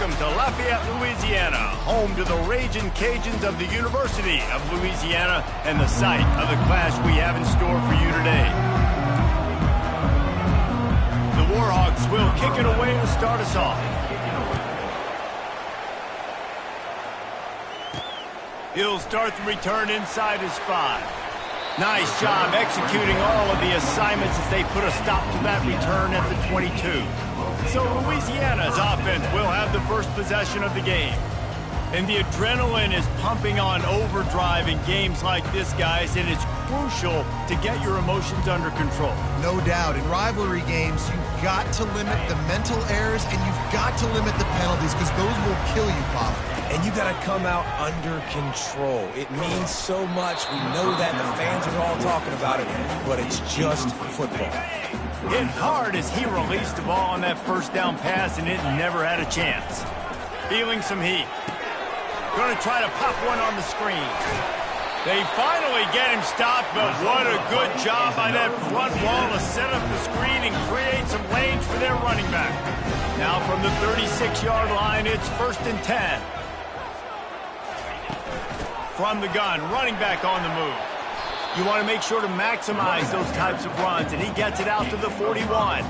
Welcome to Lafayette, Louisiana, home to the Ragin Cajuns of the University of Louisiana and the site of the clash we have in store for you today. The Warhawks will kick it away to start us off. He'll start the return inside his 5. Nice job executing all of the assignments as they put a stop to that return at the 22. So Louisiana's offense will have the first possession of the game. And the adrenaline is pumping on overdrive in games like this, guys, and it's crucial to get your emotions under control. No doubt. In rivalry games, you've got to limit the mental errors and you've got to limit the penalties because those will kill you, Pop. And you got to come out under control. It means so much. We know that. The fans are all talking about it, but it's just football. Hit hard as he released the ball on that first down pass, and it never had a chance. Feeling some heat. Going to try to pop one on the screen. They finally get him stopped, but what a good job by that front wall to set up the screen and create some lanes for their running back. Now from the 36-yard line, it's 1st and 10. From the gun, running back on the move. You want to make sure to maximize those types of runs, and he gets it out to the 41.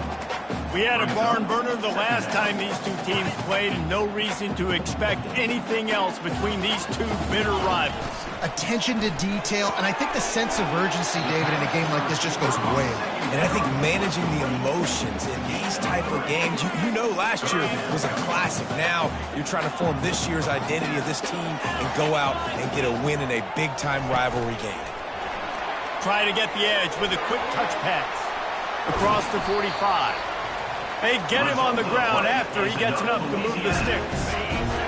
We had a barn burner the last time these two teams played, and no reason to expect anything else between these two bitter rivals. Attention to detail, and I think the sense of urgency, David, in a game like this just goes way up. And I think managing the emotions in these type of games, you know last year was a classic. Now you're trying to form this year's identity of this team and go out and get a win in a big-time rivalry game. Try to get the edge with a quick touch pass across the 45. They get him on the ground after he gets enough to move the sticks.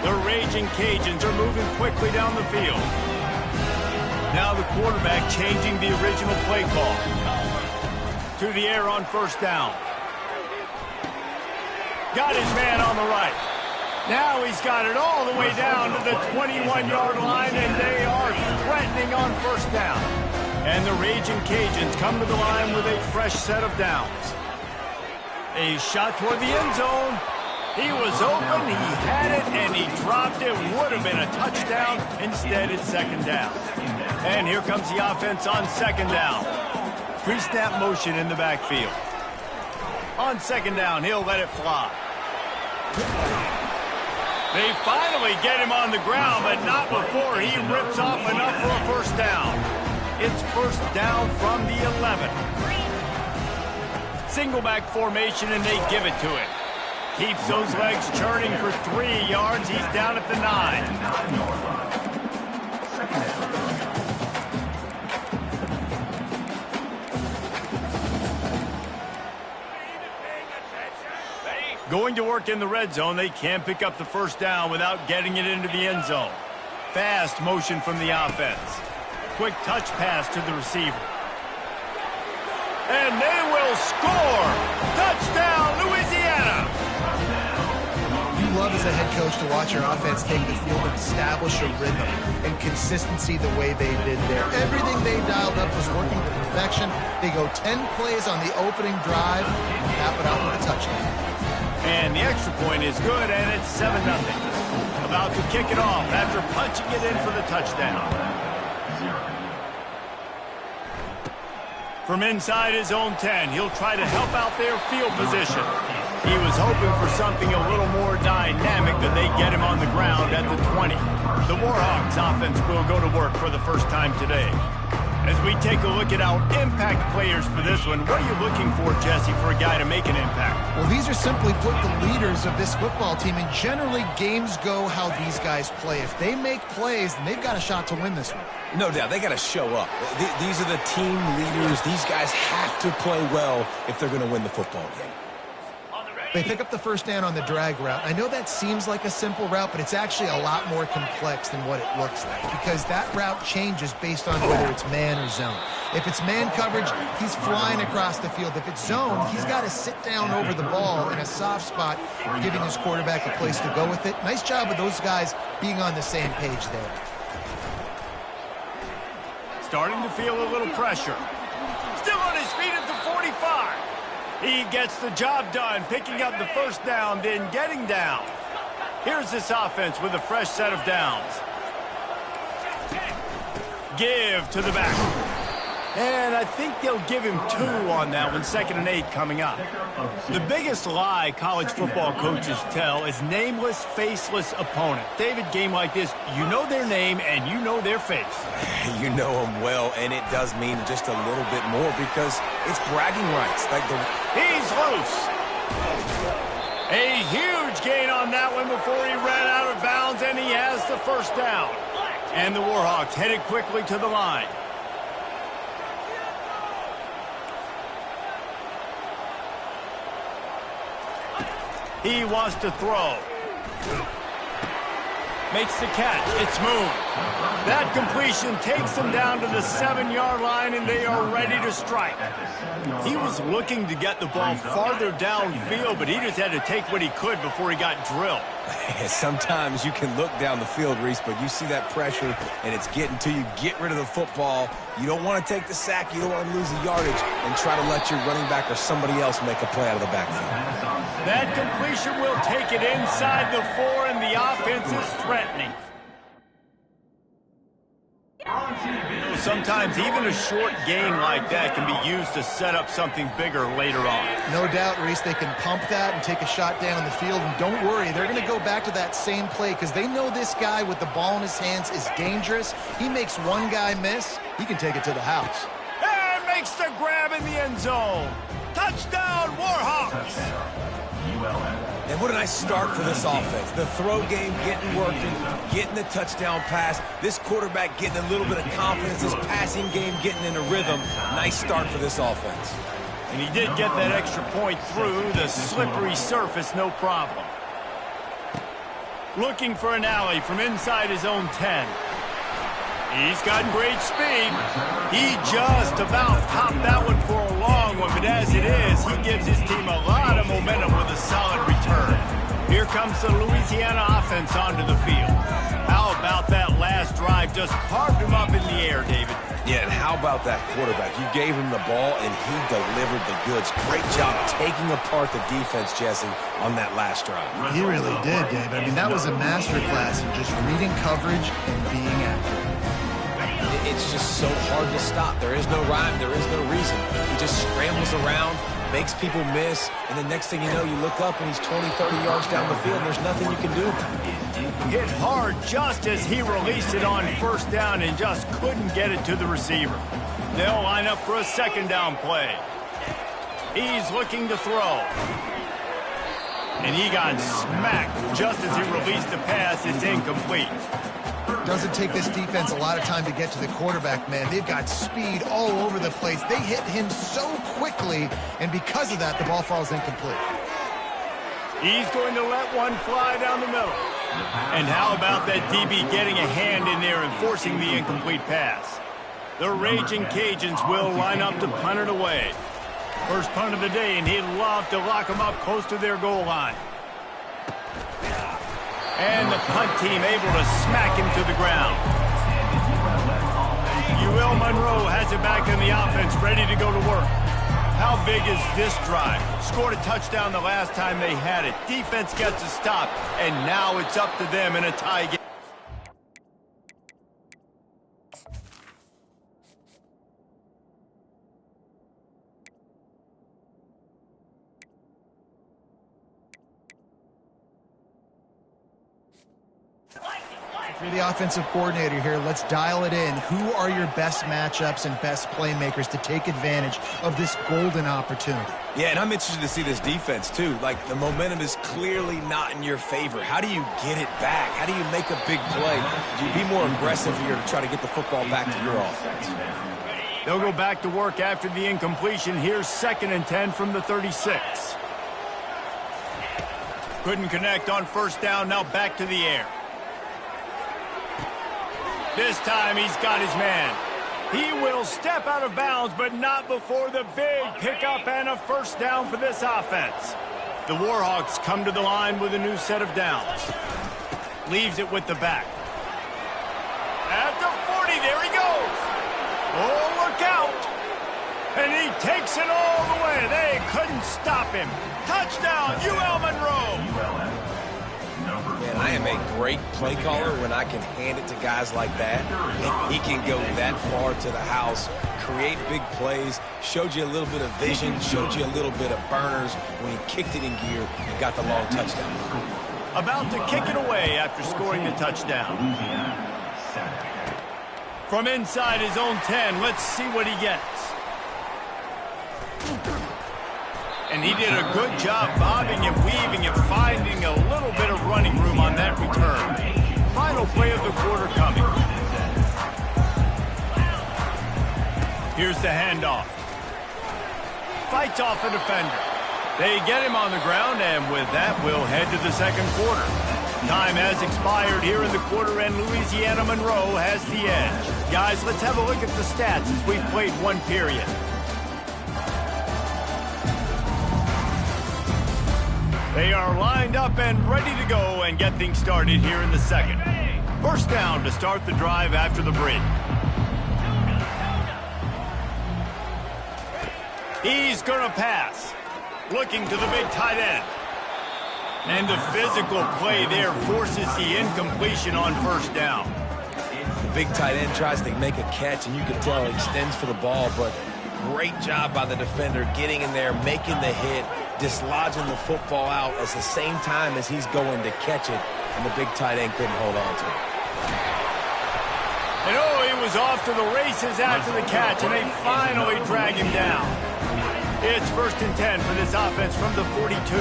The Ragin Cajuns are moving quickly down the field. Now the quarterback changing the original play call. To the air on 1st down. Got his man on the right. Now he's got it all the way down to the 21-yard line, and they are threatening on 1st down. And the Ragin Cajuns come to the line with a fresh set of downs. A shot toward the end zone. He was open, he had it, and he dropped it. Would have been a touchdown. Instead, it's 2nd down. And here comes the offense on 2nd down. Pre-snap motion in the backfield. On 2nd down, he'll let it fly. They finally get him on the ground, but not before he rips off enough for a 1st down. It's 1st down from the 11. Single back formation, and they give it to him. Keeps those legs churning for 3 yards. He's down at the 9. Going to work in the red zone, they can't pick up the 1st down without getting it into the end zone. Fast motion from the offense. Quick touch pass to the receiver. And they will score! Touchdown, Louisiana! You love as a head coach to watch your offense take the field and establish a rhythm and consistency the way they did there. Everything they dialed up was working to perfection. They go 10 plays on the opening drive and cap it out with a touchdown. And the extra point is good, and it's 7-0. About to kick it off after punching it in for the touchdown. From inside his own 10, he'll try to help out their field position. He was hoping for something a little more dynamic, but they get him on the ground at the 20. The Warhawks offense will go to work for the first time today. As we take a look at our impact players for this one, what are you looking for, Jesse, for a guy to make an impact? Well, these are simply put the leaders of this football team, and generally games go how these guys play. If they make plays, then they've got a shot to win this one. No doubt, they got to show up. These are the team leaders. These guys have to play well if they're going to win the football game. They pick up the 1st down on the drag route. I know that seems like a simple route, but it's actually a lot more complex than what it looks like because that route changes based on whether it's man or zone. If it's man coverage, he's flying across the field. If it's zone, he's got to sit down over the ball in a soft spot, giving his quarterback a place to go with it. Nice job of those guys being on the same page there. Starting to feel a little pressure. Still on his feet at the 45. He gets the job done, picking up the 1st down, then getting down. Here's this offense with a fresh set of downs. Give to the back. And I think they'll give him 2 on that one, 2nd and 8 coming up. The biggest lie college football coaches tell is nameless, faceless opponent. David, game like this, you know their name and you know their face. You know them well, and it does mean just a little bit more because it's bragging rights. He's loose. A huge gain on that one before he ran out of bounds, and he has the first down. And the Warhawks headed quickly to the line. He wants to throw. Makes the catch. It's moved. That completion takes them down to the 7-yard line, and they are ready to strike. He was looking to get the ball farther downfield, but he just had to take what he could before he got drilled. Sometimes you can look down the field, Reese, but you see that pressure, and it's getting to you. Get rid of the football. You don't want to take the sack. You don't want to lose the yardage, and try to let your running back or somebody else make a play out of the backfield. That completion will take it inside the 4, and the offense is threatening. Sometimes even a short gain like that can be used to set up something bigger later on. No doubt, Reese, they can pump that and take a shot down the field. And don't worry, they're going to go back to that same play because they know this guy with the ball in his hands is dangerous. He makes one guy miss, he can take it to the house. And makes the grab in the end zone. Touchdown, Warhawks! And what a nice start for this offense. The throw game getting working, getting the touchdown pass. This quarterback getting a little bit of confidence. This passing game getting in a rhythm. Nice start for this offense. And he did get that extra point through the slippery surface, no problem. Looking for an alley from inside his own 10. He's got great speed. He just about topped that one for a long one, but as it is, he gives his team a lot of momentum with a solid return. Here comes the Louisiana offense onto the field. How about that last drive? Just carved him up in the air, David. Yeah, and how about that quarterback? You gave him the ball, and he delivered the goods. Great job taking apart the defense, Jesse, on that last drive. He really did, David. I mean, that was a masterclass in just reading coverage and being accurate. It's just so hard to stop. There is no rhyme. There is no reason. He just scrambles around, makes people miss, and the next thing you know, you look up and he's 20, 30 yards down the field, and there's nothing you can do. Hit hard just as he released it on first down and just couldn't get it to the receiver. They'll line up for a 2nd down play. He's looking to throw. And he got smacked just as he released the pass. It's incomplete. Doesn't take this defense a lot of time to get to the quarterback, man. They've got speed all over the place. They hit him so quickly, and because of that, the ball falls incomplete. He's going to let one fly down the middle. And how about that DB getting a hand in there and forcing the incomplete pass? The Ragin' Cajuns will line up to punt it away. First punt of the day, and he'd love to lock them up close to their goal line. And the punt team able to smack him to the ground. UL Monroe has it back in the offense, ready to go to work. How big is this drive? Scored a touchdown the last time they had it. Defense gets a stop, and now it's up to them in a tie game. You're the offensive coordinator here. Let's dial it in. Who are your best matchups and best playmakers to take advantage of this golden opportunity? Yeah, and I'm interested to see this defense, too. Like, the momentum is clearly not in your favor. How do you get it back? How do you make a big play? Do you be more aggressive here to try to get the football back to your offense? They'll go back to work after the incompletion. Here's 2nd and 10 from the 36. Couldn't connect on first down. Now back to the air. This time he's got his man. He will step out of bounds, but not before the big pickup and a first down for this offense. The Warhawks come to the line with a new set of downs. Leaves it with the back. At the 40, there he goes. Oh, look out. And he takes it all the way. They couldn't stop him. Touchdown, UL Monroe. Yeah, And I am a great play caller when I can hand it to guys like that. And he can go that far to the house, create big plays, showed you a little bit of vision, showed you a little bit of burners when he kicked it in gear and got the long touchdown. About to kick it away after scoring the touchdown. From inside his own 10, let's see what he gets. And he did a good job bobbing and weaving and finding a little bit of running room on that return. Final play of the quarter coming. Here's the handoff. Fights off a defender. They get him on the ground, and with that, we'll head to the second quarter. Time has expired here in the quarter, and Louisiana Monroe has the edge. Guys, let's have a look at the stats as we've played one period. They are lined up and ready to go and get things started here in the second. First down to start the drive after the break. He's going to pass. Looking to the big tight end. And the physical play there forces the incompletion on first down. The big tight end tries to make a catch, and you can tell he extends for the ball, but great job by the defender getting in there, making the hit, dislodging the football out at the same time as he's going to catch it, and the big tight end couldn't hold on to it. And oh, he was off to the races after the catch, and they finally drag him down. It's 1st and 10 for this offense from the 42.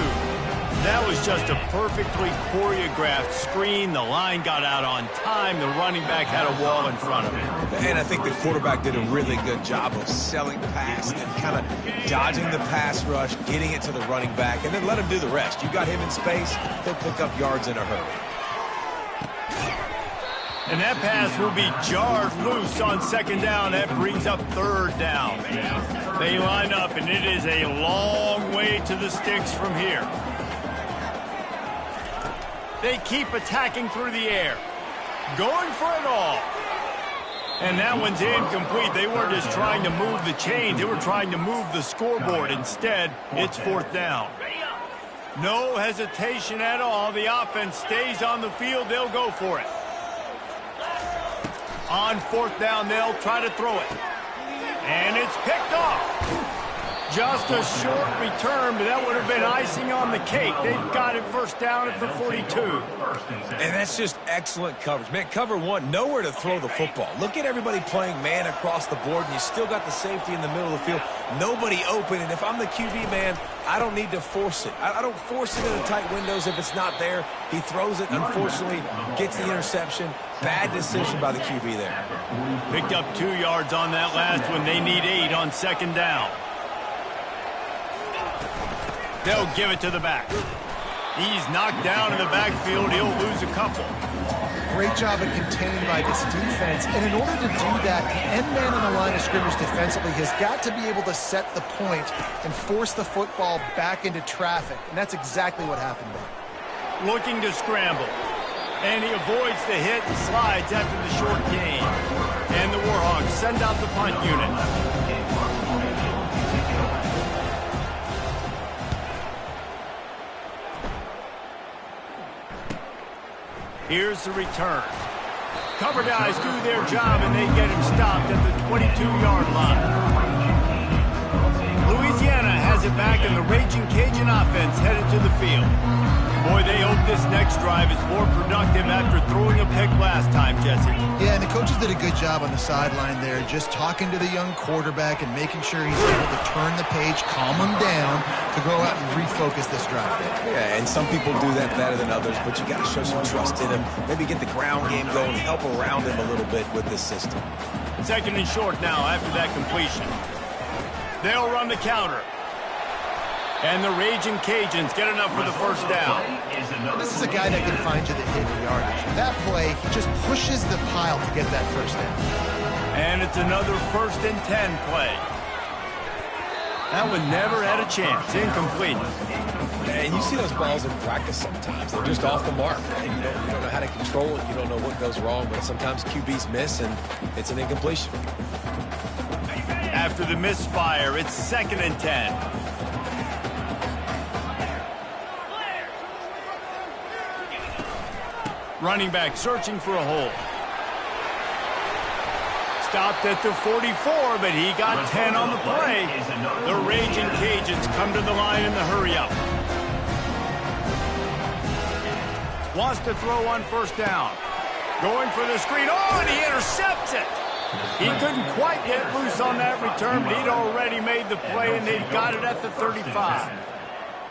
That was just a perfectly choreographed screen. The line got out on time. The running back had a wall in front of him. And I think the quarterback did a really good job of selling past and kind of dodging the pass rush, getting it to the running back, and then let him do the rest. You got him in space, he'll pick up yards in a hurry. And that pass will be jarred loose on second down. That brings up third down. They line up, and it is a long way to the sticks from here. They keep attacking through the air. Going for it all. And that one's incomplete. They weren't just trying to move the chains. They were trying to move the scoreboard. Instead, it's 4th down. No hesitation at all. The offense stays on the field. They'll go for it. On 4th down, they'll try to throw it. And it's picked off. Just a short return, but that would have been icing on the cake. They've got it first down at the 42. And that's just excellent coverage. Man, cover one, nowhere to throw the football. Look at everybody playing man across the board, and you still got the safety in the middle of the field. Nobody open, and if I'm the QB, man, I don't need to force it. I don't force it in the tight windows if it's not there. He throws it, unfortunately, gets the interception. Bad decision by the QB there. Picked up 2 yards on that last one. They need 8 on second down. They'll give it to the back. He's knocked down in the backfield. He'll lose a couple. Great job of containing by this defense. And in order to do that, the end man on the line of scrimmage defensively has got to be able to set the point and force the football back into traffic. And that's exactly what happened there. Looking to scramble. And he avoids the hit and slides after the short gain. And the Warhawks send out the punt unit. Here's the return. Cover guys do their job, and they get him stopped at the 22-yard line. Louisiana has it back, and the Ragin' Cajun offense headed to the field. Boy, they hope this next drive is more productive after throwing a pick last time, Jesse. Yeah, and the coaches did a good job on the sideline there, just talking to the young quarterback and making sure he's able to turn the page, calm him down, to go out and refocus this drive. Yeah, and some people do that better than others, but you got to show some trust in him. Maybe get the ground game going, help around him a little bit with this system. 2nd and short now after that completion. They'll run the counter. And the Ragin' Cajuns get enough for the first down. This is a guy that can find you the hidden yardage. That play, he just pushes the pile to get that first down. And it's another 1st and 10 play. That one never had a chance. Incomplete. And you see those balls in practice sometimes. They're just off the mark. Right? You don't know how to control it. You don't know what goes wrong, but sometimes QBs miss, and it's an incompletion. After the misfire, it's 2nd and 10. Running back searching for a hole. Stopped at the 44, but he got 10 on the play. The Ragin' Cajuns come to the line in the hurry-up. Wants to throw on first down. Going for the screen. Oh, and he intercepts it. He couldn't quite get loose on that return, but he'd already made the play, and they've got it at the 35.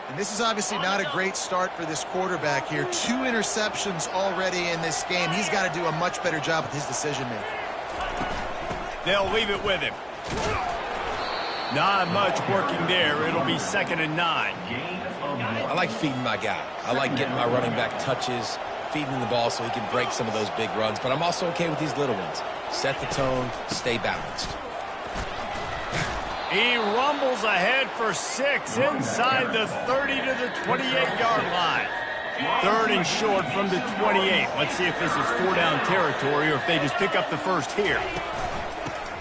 And this is obviously not a great start for this quarterback here. 2 interceptions already in this game. He's got to do a much better job with his decision-making. They'll leave it with him. Not much working there. It'll be 2nd and 9. I like feeding my guy. I like getting my running back touches, feeding the ball so he can break some of those big runs. But I'm also okay with these little ones. Set the tone, stay balanced. He rumbles ahead for 6 inside the 30 to the 28-yard line. 3rd and short from the 28. Let's see if this is 4-down territory or if they just pick up the first here.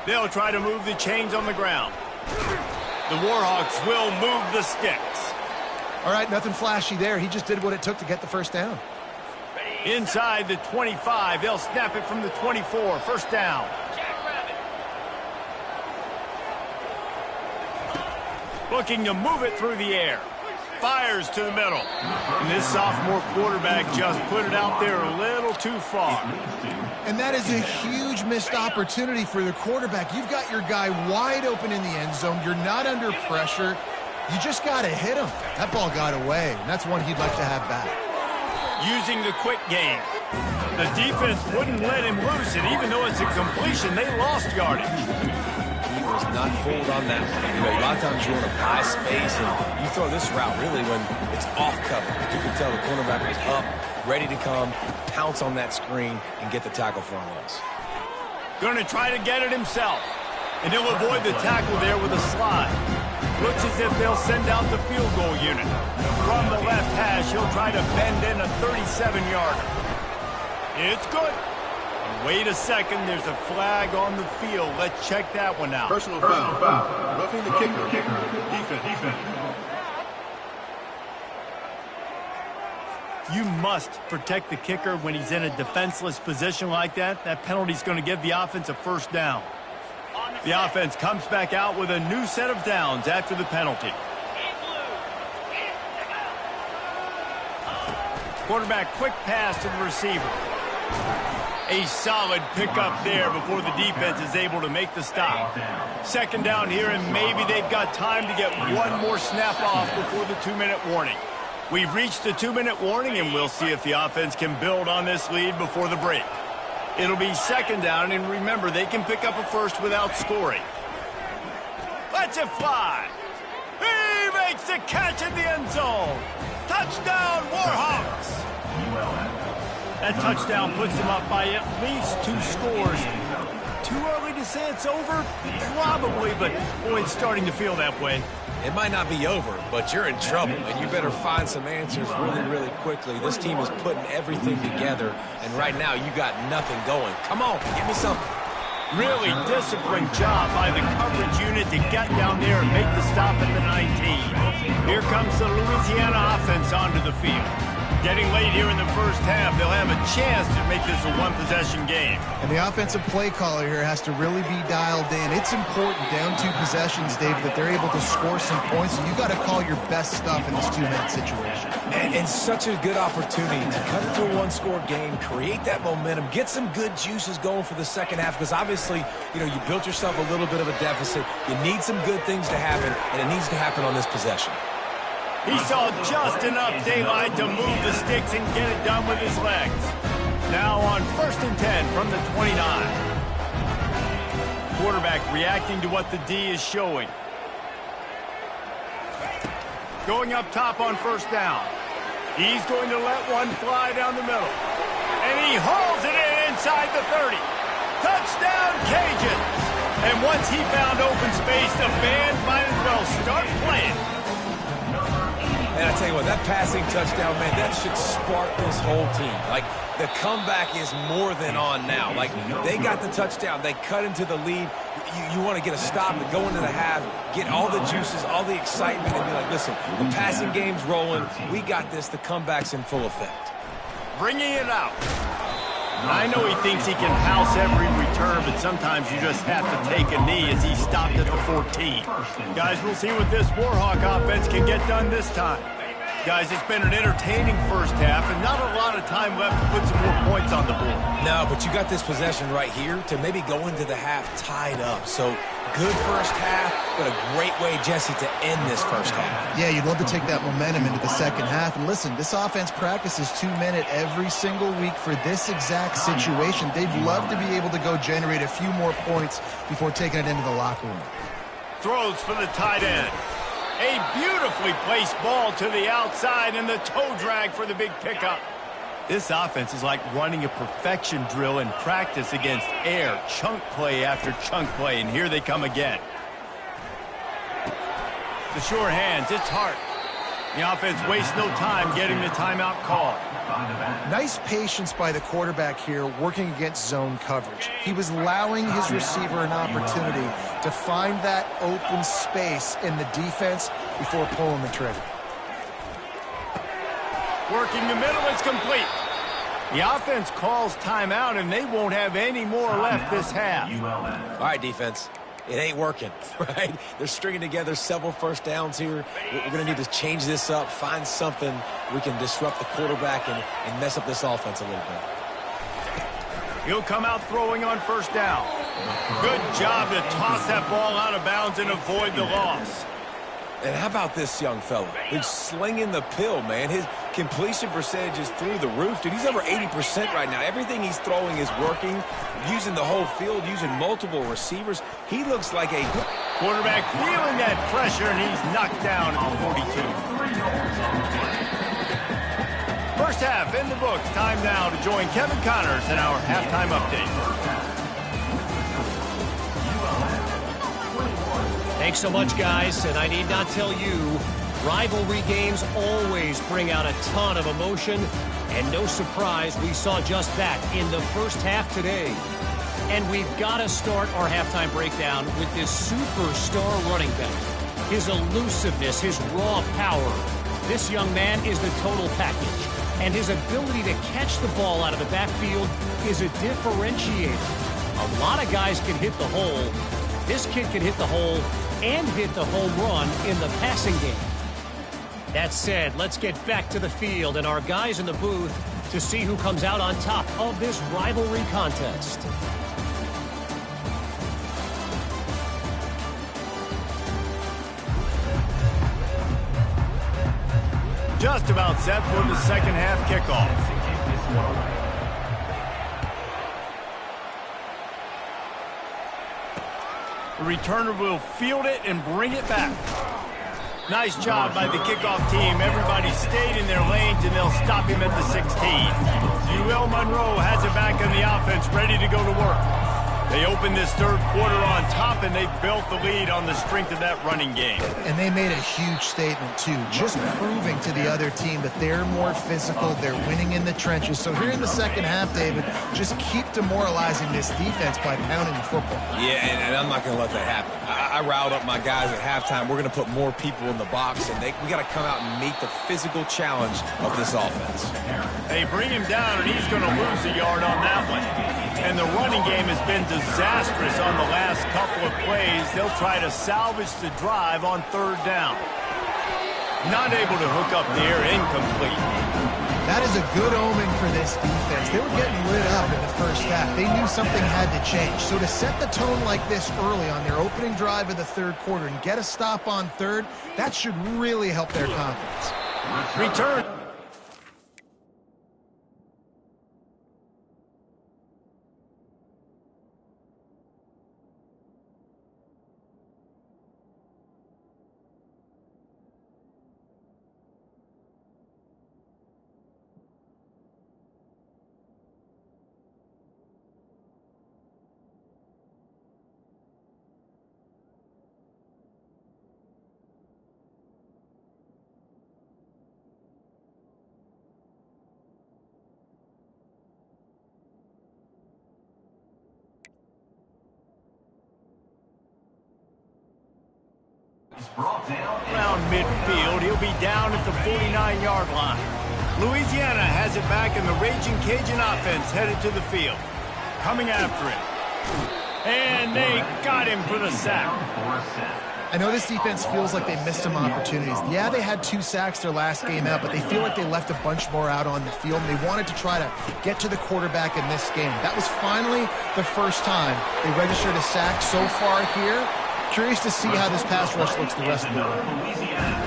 They'll try to move the chains on the ground. The Warhawks will move the sticks. All right, nothing flashy there. He just did what it took to get the first down. Inside the 25, they'll snap it from the 24. First down. Looking to move it through the air. Fires to the middle. And this sophomore quarterback just put it out there a little too far. And that is a huge missed opportunity for the quarterback. You've got your guy wide open in the end zone. You're not under pressure. You just got to hit him. That ball got away, and that's one he'd like to have back. Using the quick game. The defense wouldn't let him loose, and even though it's a completion, they lost yardage. He was not fooled on that. You know, a lot of times you want to buy space, and you throw this route really when it's off cover. You can tell the cornerback was up, ready to come, pounce on that screen, and get the tackle for a loss. Going to try to get it himself, and he'll avoid the tackle there with a slide. Looks as if they'll send out the field goal unit. From the left hash, he'll try to bend in a 37-yarder. It's good. And wait a second, there's a flag on the field. Let's check that one out. Personal foul. Roughing the kicker. Defense. You must protect the kicker when he's in a defenseless position like that. That penalty's going to give the offense a first down. The offense comes back out with a new set of downs after the penalty. Quarterback quick pass to the receiver. A solid pickup there before the defense is able to make the stop. 2nd down here, and maybe they've got time to get one more snap off before the 2-minute warning. We've reached the 2-minute warning, and we'll see if the offense can build on this lead before the break. It'll be 2nd down, and remember, they can pick up a first without scoring. Lets it fly. He makes the catch in the end zone. Touchdown, Warhawks. That touchdown puts them up by at least 2 scores. Too early to say it's over? Probably, but boy, it's starting to feel that way. It might not be over, but you're in trouble, and you better find some answers really, really quickly. This team is putting everything together, and right now you got nothing going. Come on, give me something. Really disciplined job by the coverage unit to get down there and make the stop at the 19. Here comes the Louisiana offense onto the field. Getting late here in the first half, they'll have a chance to make this a one-possession game. And the offensive play caller here has to really be dialed in. It's important down 2 possessions, David, that they're able to score some points, and you got to call your best stuff in this 2-minute situation. And such a good opportunity to cut it to a 1-score game, create that momentum, get some good juices going for the second half, because obviously, you know, you built yourself a little bit of a deficit. You need some good things to happen, and it needs to happen on this possession. He saw just enough daylight to move the sticks and get it done with his legs. Now on 1st and 10 from the 29. Quarterback reacting to what the D is showing. Going up top on 1st down. He's going to let one fly down the middle. And he hauls it in inside the 30. Touchdown, Cajuns! And once he found open space, the band might as well start playing. And I tell you what, that passing touchdown, man, that should spark this whole team. Like, the comeback is more than on now. Like, they got the touchdown. They cut into the lead. You want to get a stop and go into the half, get all the juices, all the excitement, and be like, listen, the passing game's rolling. We got this. The comeback's in full effect. bringing it out. I know he thinks he can house every return, but sometimes you just have to take a knee as he stopped at the 14. Guys, we'll see what this Warhawk offense can get done this time. Guys, it's been an entertaining first half and not a lot of time left to put some more points on the board. No, but you got this possession right here to maybe go into the half tied up. So good first half, but a great way, Jesse, to end this first half. Yeah, you'd love to take that momentum into the second half. And listen, this offense practices 2-minute every single week for this exact situation. They'd love to be able to go generate a few more points before taking it into the locker room. Throws for the tight end. A beautifully placed ball to the outside and the toe drag for the big pickup. This offense is like running a perfection drill in practice against air, chunk play after chunk play, and here they come again. The sure hands, it's Hart. The offense wastes no time getting the timeout call. Nice patience by the quarterback here working against zone coverage. He was allowing his receiver an opportunity to find that open space in the defense before pulling the trigger. Working the middle, it's complete. The offense calls timeout, and they won't have any more left this half. All right, defense. It ain't working, right? They're stringing together several first downs here. We're going to need to change this up, find something we can disrupt the quarterback and mess up this offense a little bit. He'll come out throwing on first down. Good job to toss that ball out of bounds and avoid the loss. And how about this young fella? He's slinging the pill, man. His completion percentage is through the roof. Dude, he's over 80% right now. Everything he's throwing is working, using the whole field, using multiple receivers. He looks like a quarterback feeling that pressure, and he's knocked down at the 42. First half in the books. Time now to join Kevin Connors in our halftime update. Thanks so much, guys, and I need not tell you, rivalry games always bring out a ton of emotion, and no surprise, we saw just that in the first half today. And we've got to start our halftime breakdown with this superstar running back. His elusiveness, his raw power. This young man is the total package, and his ability to catch the ball out of the backfield is a differentiator. A lot of guys can hit the hole. This kid can hit the hole and hit the home run in the passing game. That said, let's get back to the field and our guys in the booth to see who comes out on top of this rivalry contest. Just about set for the second half kickoff. The returner will field it and bring it back. Nice job by the kickoff team. Everybody stayed in their lanes, and they'll stop him at the 16. UL Monroe has it back in the offense, ready to go to work. They opened this third quarter on top, and they built the lead on the strength of that running game. And they made a huge statement, too, just proving to the other team that they're more physical, they're winning in the trenches. So here in the second half, David, just keep demoralizing this defense by pounding the football. Yeah, and I'm not going to let that happen. I riled up my guys at halftime. We're going to put more people in the box, and we got to come out and meet the physical challenge of this offense. They bring him down, and he's going to lose a yard on that one. And the running game has been disastrous on the last couple of plays. They'll try to salvage the drive on third down. Not able to hook up there, incomplete. That is a good omen for this defense. They were getting lit up in the first half. They knew something had to change. So to set the tone like this early on their opening drive of the third quarter and get a stop on third, that should really help their confidence. Return. Around midfield, he'll be down at the 49-yard line. Louisiana has it back, and the Ragin' Cajun offense headed to the field. Coming after it. And they got him for the sack. I know this defense feels like they missed some opportunities. Yeah, they had 2 sacks their last game out, but they feel like they left a bunch more out on the field, and they wanted to try to get to the quarterback in this game. That was finally the first time they registered a sack so far here. Curious to see how this pass rush looks the rest of the way.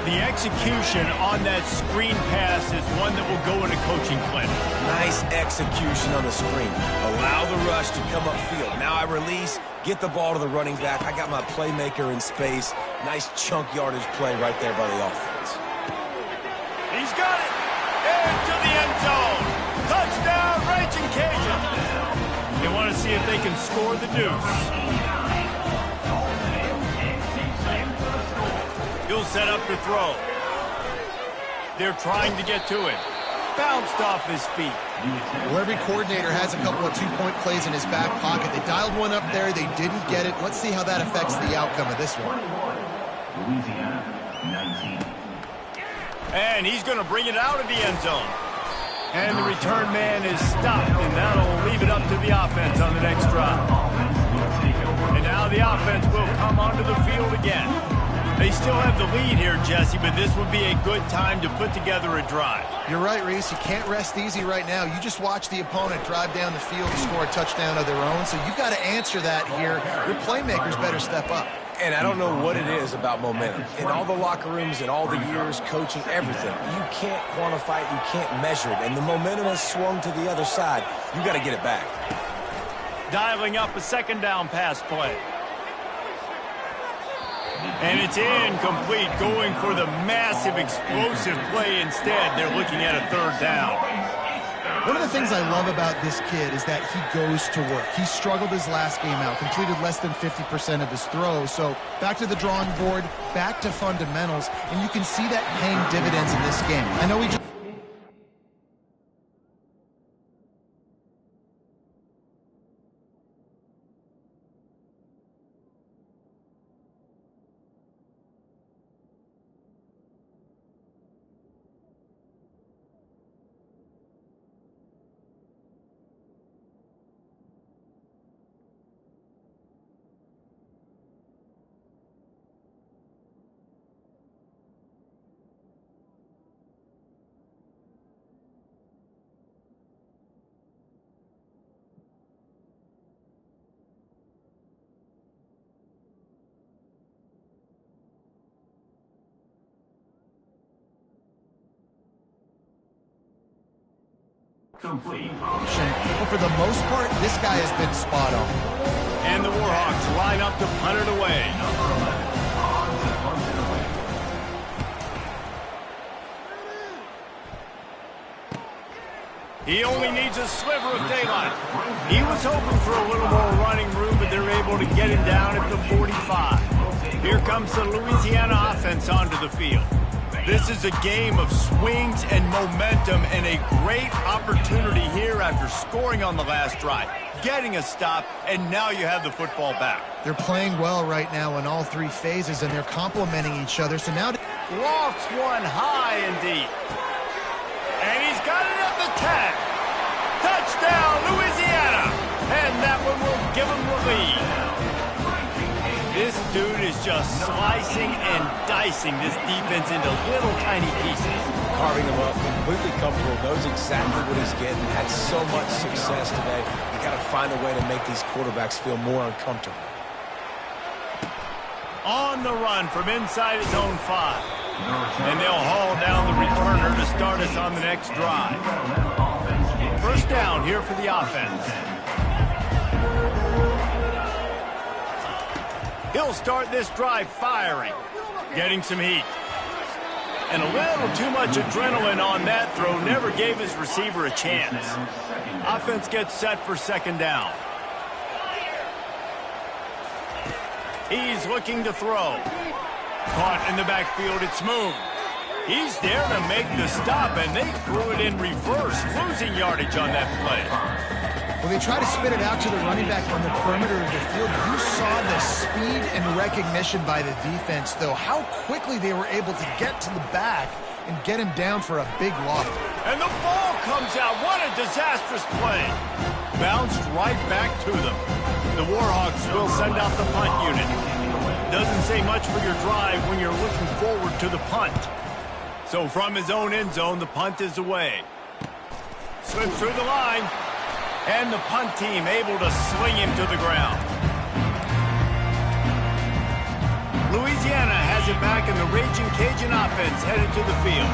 The execution on that screen pass is one that will go in a coaching clinic. Nice execution on the screen. Allow the rush to come upfield. Now I release, get the ball to the running back. I got my playmaker in space. Nice chunk yardage play right there by the offense. He's got it! Into the end zone! Touchdown, Ragin' Cajun! They want to see if they can score the deuce. He'll set up to throw. They're trying to get to it. Bounced off his feet. Well, every coordinator has a couple of 2-point plays in his back pocket. They dialed one up there. They didn't get it. Let's see how that affects the outcome of this one. Louisiana, 19. And he's going to bring it out of the end zone. And the return man is stopped, and that'll leave it up to the offense on the next drive. And now the offense will come onto the field again. They still have the lead here, Jesse, but this would be a good time to put together a drive. You're right, Reese. You can't rest easy right now. You just watch the opponent drive down the field and score a touchdown of their own, so you've got to answer that here. Your playmakers better step up. And I don't know what it is about momentum. In all the locker rooms, in all the years, coaching, everything, you can't quantify it, you can't measure it. And the momentum has swung to the other side. You got to get it back. Dialing up a second down pass play. And it's incomplete, going for the massive explosive play instead. They're looking at a third down. One of the things I love about this kid is that he goes to work. He struggled his last game out, completed less than 50% of his throws. So back to the drawing board, back to fundamentals, and you can see that paying dividends in this game. I know he just... Complete. But for the most part, this guy has been spot on. And the Warhawks line up to punt it away. He only needs a sliver of daylight. He was hoping for a little more running room, but they're able to get him down at the 45. Here comes the Louisiana offense onto the field. This is a game of swings and momentum, and a great opportunity here after scoring on the last drive, getting a stop, and now you have the football back. They're playing well right now in all 3 phases, and they're complementing each other. So now... Lofts one high and deep. And he's got it at the 10. Touchdown, Louisiana! And that one will give him the lead. This dude is just slicing and dicing this defense into little tiny pieces. Carving them up, completely comfortable, knows exactly what he's getting, had so much success today. You got to find a way to make these quarterbacks feel more uncomfortable. On the run from inside his own 5. And they'll haul down the returner to start us on the next drive. First down here for the offense. He'll start this drive firing, getting some heat. And a little too much adrenaline on that throw never gave his receiver a chance. Offense gets set for second down. He's looking to throw. Caught in the backfield, it's Moon. He's there to make the stop, and they threw it in reverse, losing yardage on that play. When they try to spin it out to the running back on the perimeter of the field, you saw the speed and recognition by the defense, though, how quickly they were able to get to the back and get him down for a big loss. And the ball comes out. What a disastrous play. Bounced right back to them. The Warhawks will send out the punt unit. Doesn't say much for your drive when you're looking forward to the punt. So from his own end zone, the punt is away. Slips through the line. And the punt team able to sling him to the ground. Louisiana has it back, and the Ragin' Cajun offense headed to the field.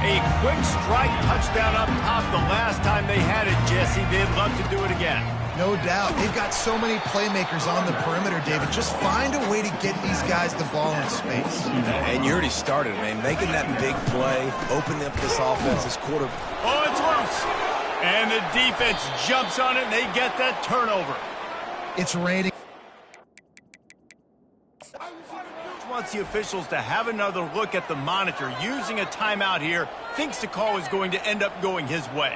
A quick strike touchdown up top the last time they had it, Jesse. They'd love to do it again. No doubt. They've got so many playmakers on the perimeter, David. Just find a way to get these guys the ball in space. And you already started, man. Making that big play, opening up this offense, this quarter. Oh, it's loose. And the defense jumps on it, and they get that turnover. It's raining. Wants the officials to have another look at the monitor. Using a timeout here, thinks the call is going to end up going his way.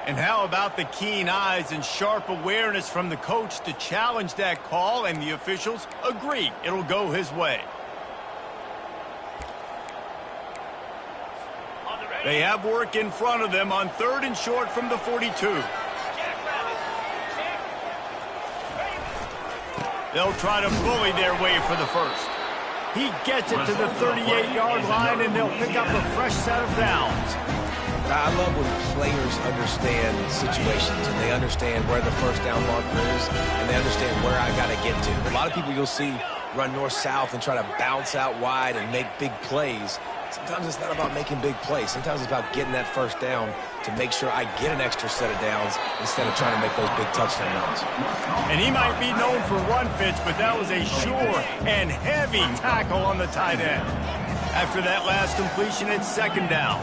And how about the keen eyes and sharp awareness from the coach to challenge that call, and the officials agree it'll go his way. They have work in front of them on 3rd and short from the 42. They'll try to bully their way for the first. He gets it to the 38-yard line, and they'll pick up a fresh set of downs. I love when players understand situations, and they understand where the first down marker is, and they understand where I got to get to. A lot of people you'll see run north-south and try to bounce out wide and make big plays. Sometimes it's not about making big plays. Sometimes it's about getting that first down to make sure I get an extra set of downs instead of trying to make those big touchdown runs. And he might be known for run fits, but that was a sure and heavy tackle on the tight end. After that last completion, it's 2nd down.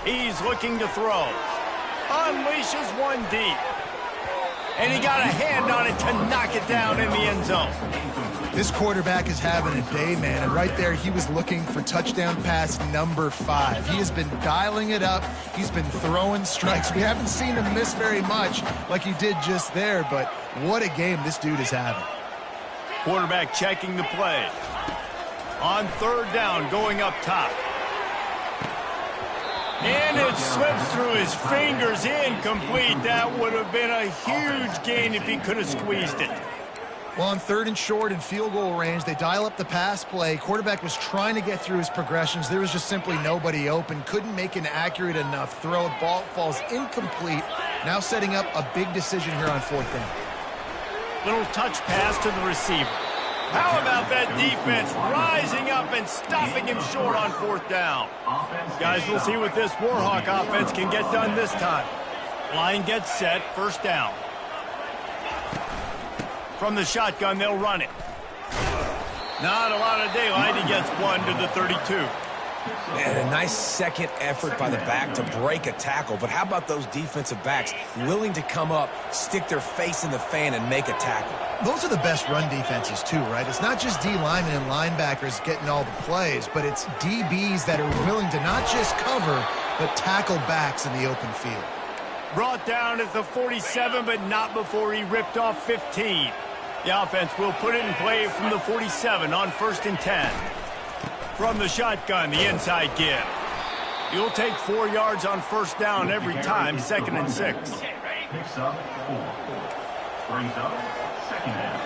He's looking to throw. Unleashes one deep. And he got a hand on it to knock it down in the end zone. This quarterback is having a day, man. And right there, he was looking for touchdown pass number 5. He has been dialing it up. He's been throwing strikes. We haven't seen him miss very much like he did just there, but what a game this dude is having. Quarterback checking the play. On 3rd down, going up top. And it slips through his fingers, incomplete. That would have been a huge gain if he could have squeezed it. Well, on 3rd and short and field goal range, they dial up the pass play. Quarterback was trying to get through his progressions. There was just simply nobody open. Couldn't make an accurate enough throw. Ball falls incomplete. Now setting up a big decision here on 4th down. Little touch pass to the receiver. How about that defense rising up and stopping him short on 4th down? Guys, we'll see what this Warhawk offense can get done this time. Line gets set, 1st down. From the shotgun, they'll run it. Not a lot of daylight. He gets one to the 32. And a nice second effort by the back to break a tackle. But how about those defensive backs willing to come up, stick their face in the fan, and make a tackle? Those are the best run defenses too, right? It's not just D-linemen and linebackers getting all the plays, but it's DBs that are willing to not just cover, but tackle backs in the open field. Brought down at the 47, but not before he ripped off 15. The offense will put it in play from the 47 on 1st and 10. From the shotgun, the inside give. You'll take 4 yards on 1st down every time, 2nd and 6. Picks up 4. Brings up 2nd down.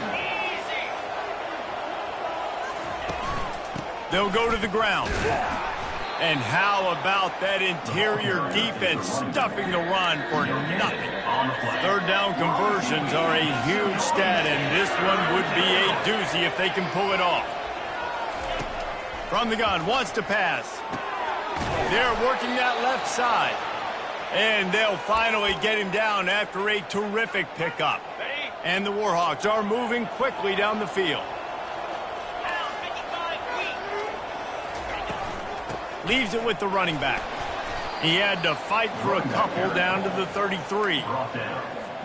They'll go to the ground. And how about that interior defense stuffing the run for nothing? 3rd down conversions are a huge stat, and this one would be a doozy if they can pull it off. From the gun, wants to pass. They're working that left side. And they'll finally get him down after a terrific pickup. And the Warhawks are moving quickly down the field. Leaves it with the running back. He had to fight for a couple down to the 33.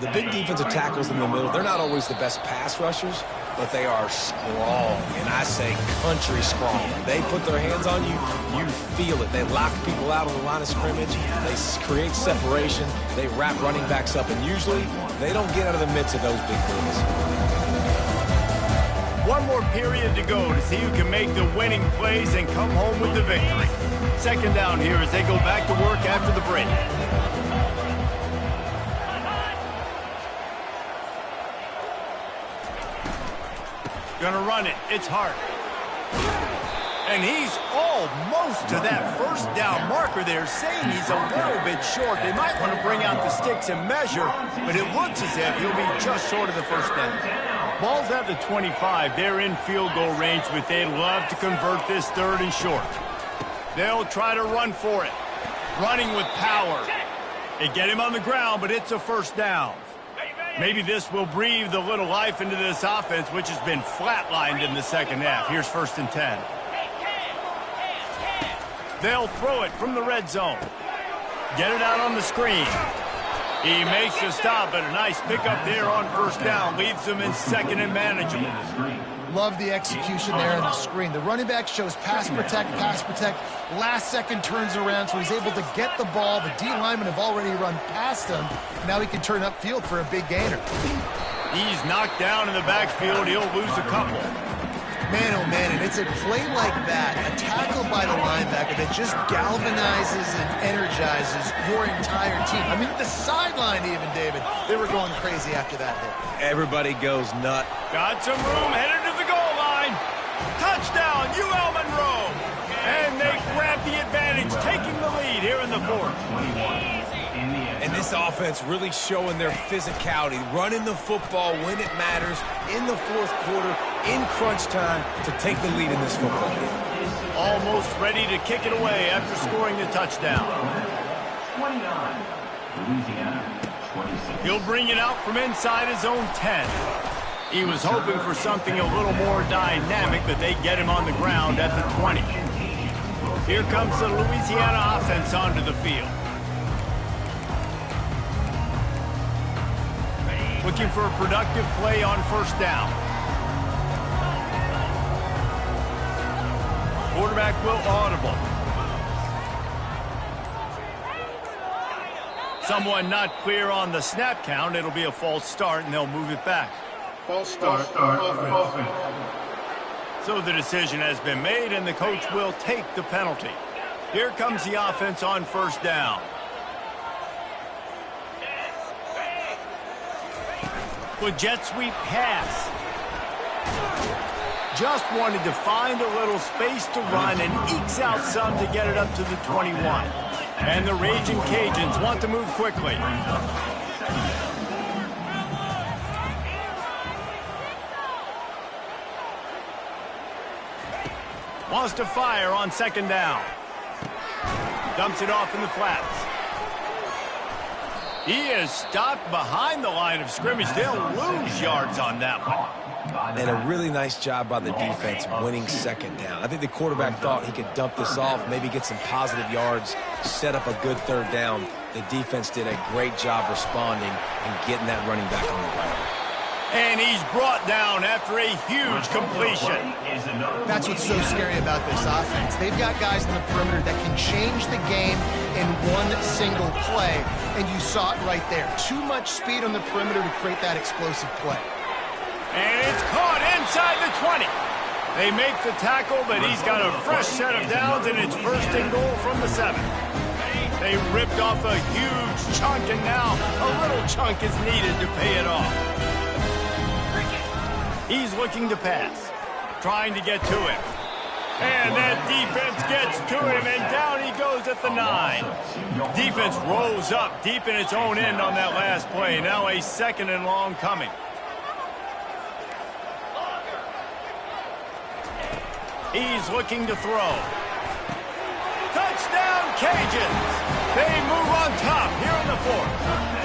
The big defensive tackles in the middle, they're not always the best pass rushers, but they are strong, and I say country strong. They put their hands on you, you feel it. They lock people out on the line of scrimmage. They create separation. They wrap running backs up, and usually they don't get out of the midst of those big boys. One more period to go to see who can make the winning plays and come home with the victory. Second down here as they go back to work after the break. Gonna run it. It's Hart. And he's almost to that first down marker there, saying he's a little bit short. They might want to bring out the sticks and measure, but it looks as if he'll be just short of the first down. Ball's at the 25. They're in field goal range, but they'd love to convert this third and short. They'll try to run for it. Running with power. They get him on the ground, but it's a first down. Maybe this will breathe a little life into this offense, which has been flatlined in the second half. Here's 1st and 10. They'll throw it from the red zone. Get it out on the screen. He makes the stop, but a nice pickup there on first down. Leaves them in second and manageable. Love the execution there on the screen. The running back shows pass protect. Last second turns around, so he's able to get the ball. The D linemen have already run past him. Now he can turn upfield for a big gainer. He's knocked down in the backfield. He'll lose a couple. Man, oh man, and it's a play like that, a tackle by the linebacker that just galvanizes and energizes your entire team. I mean, the sideline even, David, they were going crazy after that hit. Everybody goes nuts. Got some room, headed to the goal line. Touchdown, UL Monroe. And they grab the advantage, taking the lead here in the fourth. And this offense really showing their physicality, running the football when it matters, in the fourth quarter, in crunch time, to take the lead in this football game. Almost ready to kick it away after scoring the touchdown. 29, Louisiana, 26. He'll bring it out from inside his own 10. He was hoping for something a little more dynamic, but they get him on the ground at the 20. Here comes the Louisiana offense onto the field. Looking for a productive play on first down. Quarterback will audible. Someone not clear on the snap count. It'll be a false start, and they'll move it back. False start, offense. So the decision has been made, and the coach will take the penalty. Here comes the offense on first down. With jet sweep pass. Just wanted to find a little space to run and ekes out some to get it up to the 21. And the Ragin Cajuns want to move quickly. Wants to fire on second down. Dumps it off in the flats. He is stopped behind the line of scrimmage. They'll lose yards on that one. And a really nice job by the defense winning second down. I think the quarterback thought he could dump this off, maybe get some positive yards, set up a good third down. The defense did a great job responding and getting that running back on the ground. And he's brought down after a huge completion. That's what's so scary about this offense. They've got guys in the perimeter that can change the game in one single play, and you saw it right there. Too much speed on the perimeter to create that explosive play. And it's caught inside the 20. They make the tackle, but he's got a fresh set of downs, and it's first and goal from the 7. They ripped off a huge chunk, and now a little chunk is needed to pay it off. He's looking to pass, trying to get to him. And that defense gets to him, and down he goes at the 9. Defense rolls up deep in its own end on that last play. Now a second and long coming. He's looking to throw. Touchdown, Cajuns! They move on top here in the fourth.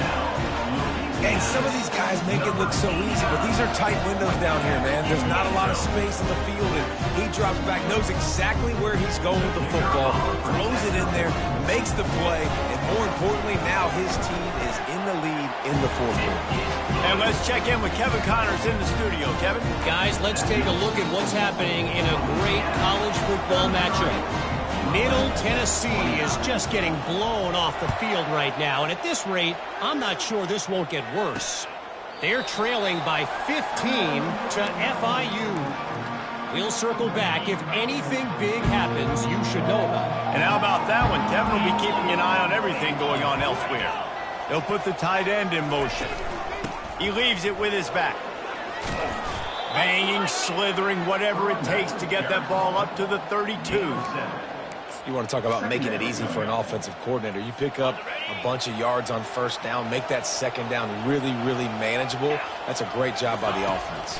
And some of these guys make it look so easy, but these are tight windows down here, man. There's not a lot of space in the field, and he drops back, knows exactly where he's going with the football, throws it in there, makes the play, and more importantly, now his team is in the lead in the fourth quarter. And let's check in with Kevin Connors in the studio. Kevin? Guys, let's take a look at what's happening in a great college football matchup. Middle Tennessee is just getting blown off the field right now, and at this rate, I'm not sure this won't get worse. They're trailing by 15 to FIU. We'll circle back. If anything big happens, you should know about it. And how about that one? Kevin will be keeping an eye on everything going on elsewhere. He'll put the tight end in motion. He leaves it with his back. Banging, slithering, whatever it takes to get that ball up to the 32. You want to talk about making it easy for an offensive coordinator. You pick up a bunch of yards on first down, make that second down really, really manageable. That's a great job by the offense.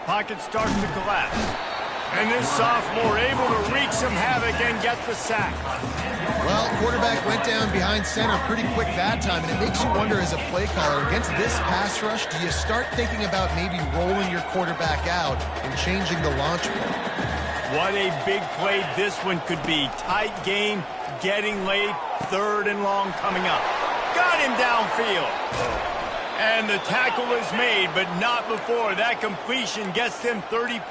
Pocket starts to collapse. And this sophomore able to wreak some havoc and get the sack. Well, quarterback went down behind center pretty quick that time, and it makes you wonder as a play caller, against this pass rush, do you start thinking about maybe rolling your quarterback out and changing the launch play? What a big play this one could be. Tight game, getting late, 3rd and long coming up. Got him downfield. And the tackle is made, but not before that completion gets them 30+.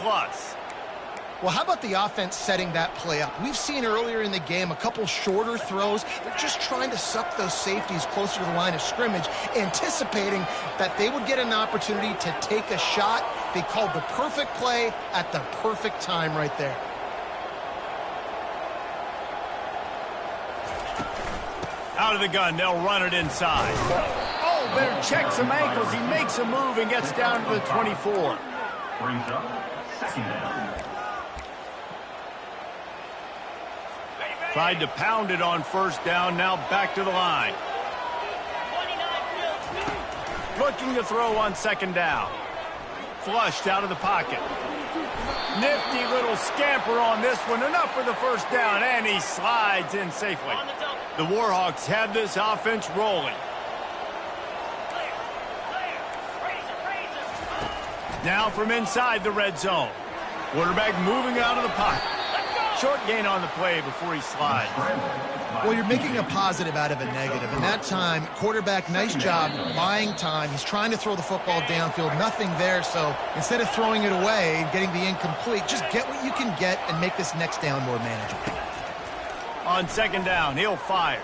Well, how about the offense setting that play up? We've seen earlier in the game a couple shorter throws. They're just trying to suck those safeties closer to the line of scrimmage, anticipating that they would get an opportunity to take a shot. They called the perfect play at the perfect time right there. Out of the gun, they'll run it inside. Oh, better check some ankles. He makes a move and gets down to the 24. Brings up second down. Tried to pound it on first down, now back to the line. Looking to throw on second down. Flushed out of the pocket. Nifty little scamper on this one, enough for the first down, and he slides in safely. The Warhawks have this offense rolling. Now from inside the red zone. Quarterback moving out of the pocket. Short gain on the play before he slides. Well, you're making a positive out of a negative. And that time, quarterback, nice job buying time. He's trying to throw the football downfield. Nothing there. So instead of throwing it away and getting the incomplete, just get what you can get and make this next down more manageable. On second down, he'll fire.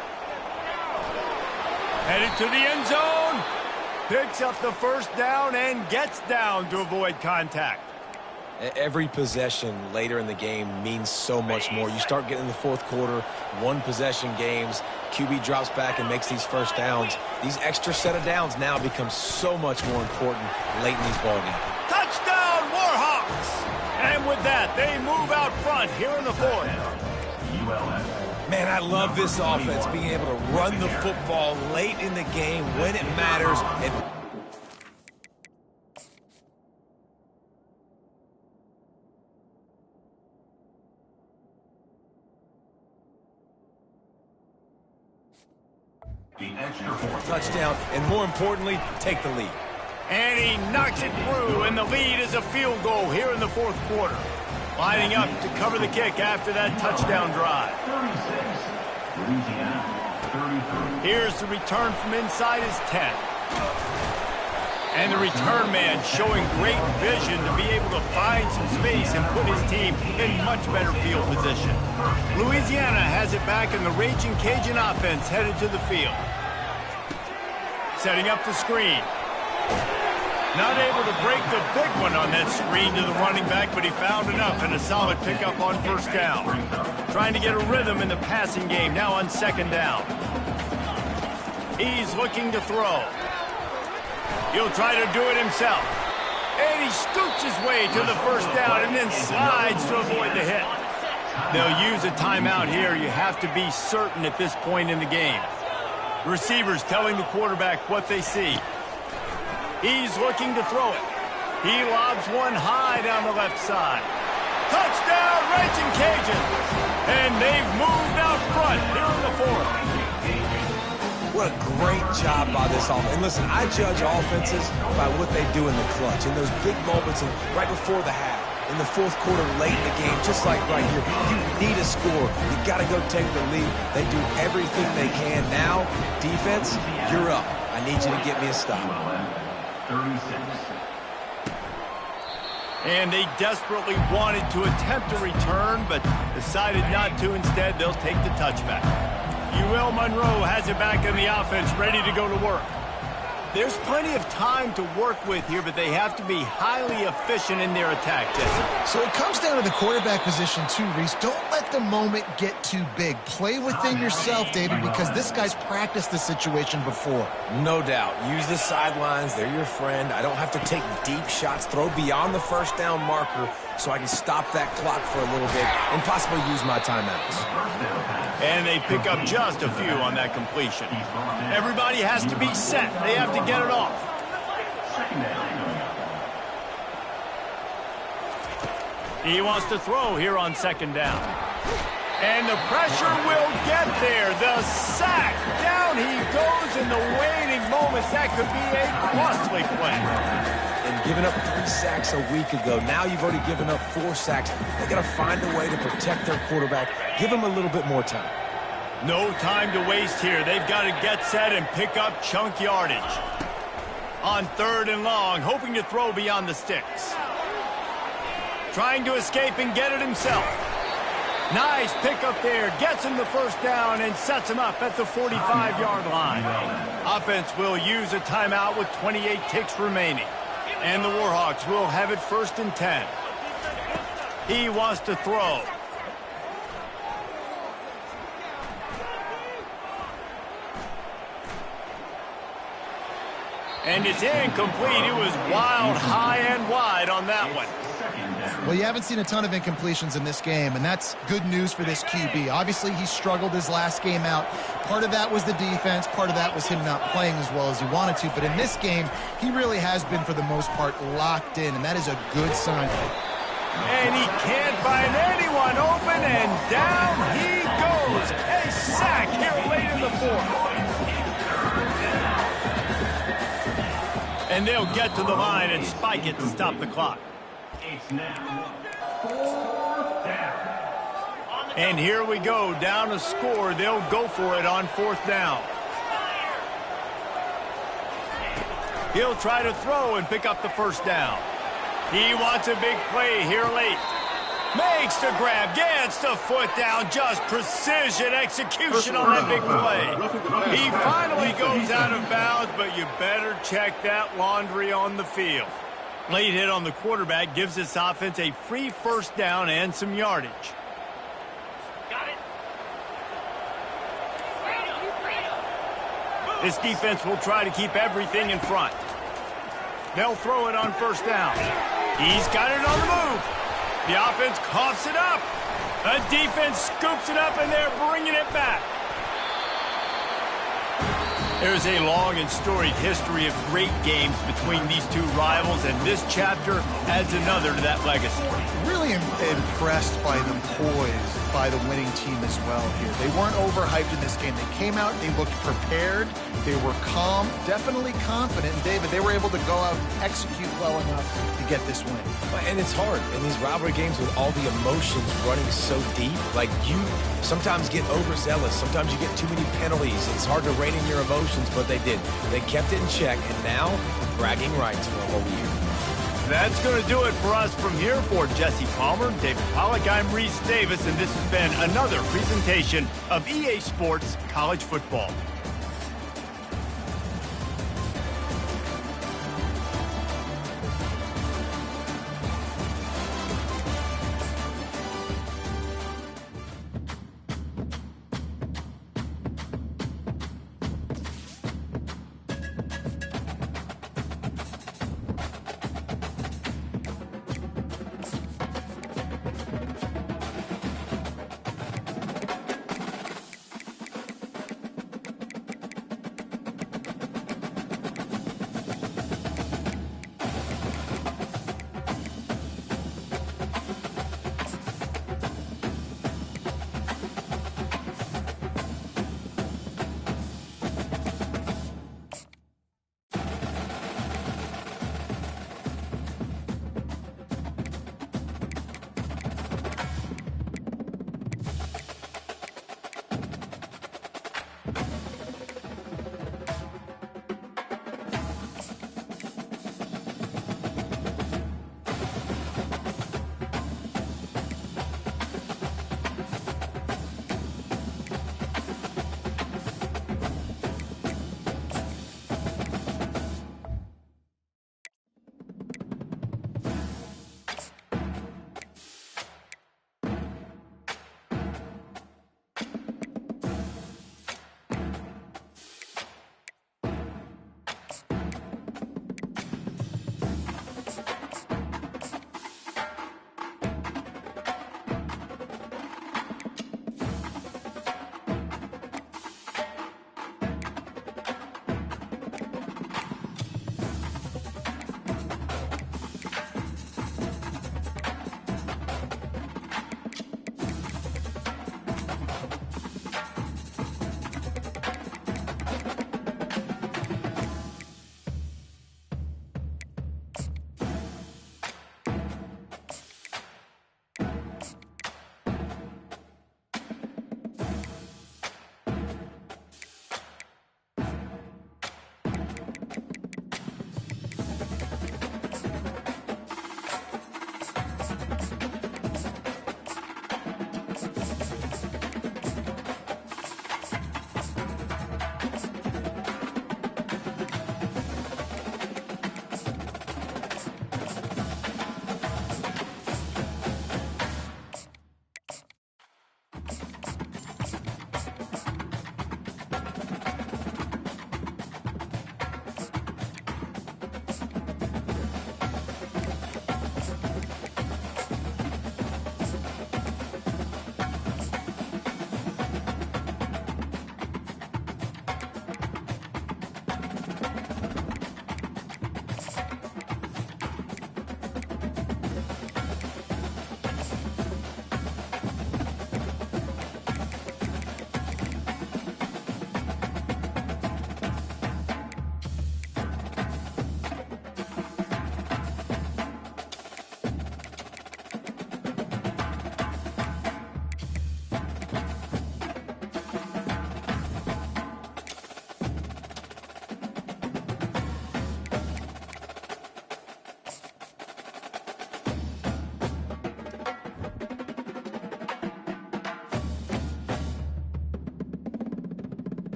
Headed to the end zone. Picks up the first down and gets down to avoid contact. Every possession later in the game means so much more. You start getting in the fourth quarter, one-possession games, QB drops back and makes these first downs. These extra set of downs now become so much more important late in these ball games. Touchdown, Warhawks! And with that, they move out front here in the fourth. Man, I love this offense, being able to run the football late in the game when it matters. And The extra point. touchdown, and more importantly, take the lead. And he knocks it through, and the lead is a field goal here in the fourth quarter. Lining up to cover the kick after that touchdown drive. 36. Louisiana, 33. Here's the return from inside his 10. And the return man showing great vision to be able to find some space and put his team in much better field position. Louisiana has it back, and the Ragin Cajun offense headed to the field. Setting up the screen. Not able to break the big one on that screen to the running back, but he found enough and a solid pickup on first down. Trying to get a rhythm in the passing game now on second down. He's looking to throw. He'll try to do it himself. And he scoots his way to the first down and then slides to avoid the hit. They'll use a timeout here. You have to be certain at this point in the game. Receivers telling the quarterback what they see. He's looking to throw it. He lobs one high down the left side. Touchdown, Ragin Cajuns! And they've moved out front here in the fourth. What a great job by this offense. And listen, I judge offenses by what they do in the clutch, in those big moments and right before the half. in the fourth quarter late in the game, just like right here. You need a score. You got to go take the lead. They do everything they can. Now, defense, you're up. I need you to get me a stop. 36. And they desperately wanted to attempt a return, but decided not to. Instead, they'll take the touchback. UL Monroe has it back in the offense, ready to go to work. There's plenty of time to work with here, but they have to be highly efficient in their attack, Jesse. So it comes down to the quarterback position too, Reese. Don't let the moment get too big. Play within yourself, David, because this guy's practiced the situation before. No doubt. Use the sidelines. They're your friend. I don't have to take deep shots. Throw beyond the first down marker so I can stop that clock for a little bit and possibly use my timeouts. And they pick up just a few on that completion. Everybody has to be set. They have to get it off. He wants to throw here on second down. And the pressure will get there. The sack. Down he goes in the waiting moments. That could be a costly play. And giving up 3 sacks a week ago, now you've already given up 4 sacks. They got to find a way to protect their quarterback. Give him a little bit more time. No time to waste here. They've got to get set and pick up chunk yardage. On 3rd and long, hoping to throw beyond the sticks. Trying to escape and get it himself. Nice pickup there. Gets him the first down and sets him up at the 45-yard line. Offense will use a timeout with 28 ticks remaining. And the Warhawks will have it 1st and 10. He wants to throw. And it's incomplete. It was wild, high and wide on that one. Well, you haven't seen a ton of incompletions in this game, and that's good news for this QB. Obviously, he struggled his last game out. Part of that was the defense. Part of that was him not playing as well as he wanted to. But in this game, he really has been, for the most part, locked in, and that is a good sign. And he can't find anyone open, and down he goes. A sack here late in the 4th. And they'll get to the line and spike it to stop the clock. It's now 4th down. And here we go, down a score. They'll go for it on 4th down. He'll try to throw and pick up the first down. He wants a big play here late. Makes the grab, gets the foot down, just precision execution on that big play. He finally goes out of bounds, but you better check that laundry on the field. Late hit on the quarterback gives this offense a free first down and some yardage. Got it. This defense will try to keep everything in front. They'll throw it on 1st down. He's got it on the move. The offense coughs it up. The defense scoops it up, and they're bringing it back. There's a long and storied history of great games between these two rivals, and this chapter adds another to that legacy. Really impressed by the poise by the winning team as well here. They weren't overhyped in this game. They came out, they looked prepared, they were calm, definitely confident. And David, they were able to go out and execute well enough to get this win. And it's hard in these rivalry games with all the emotions running so deep. Like, you sometimes get overzealous. Sometimes you get too many penalties. It's hard to rein in your emotions, but they did. They kept it in check, and now bragging rights for a whole year. That's going to do it for us from here. For Jesse Palmer, David Pollack, I'm Reese Davis, and this has been another presentation of EA Sports College Football.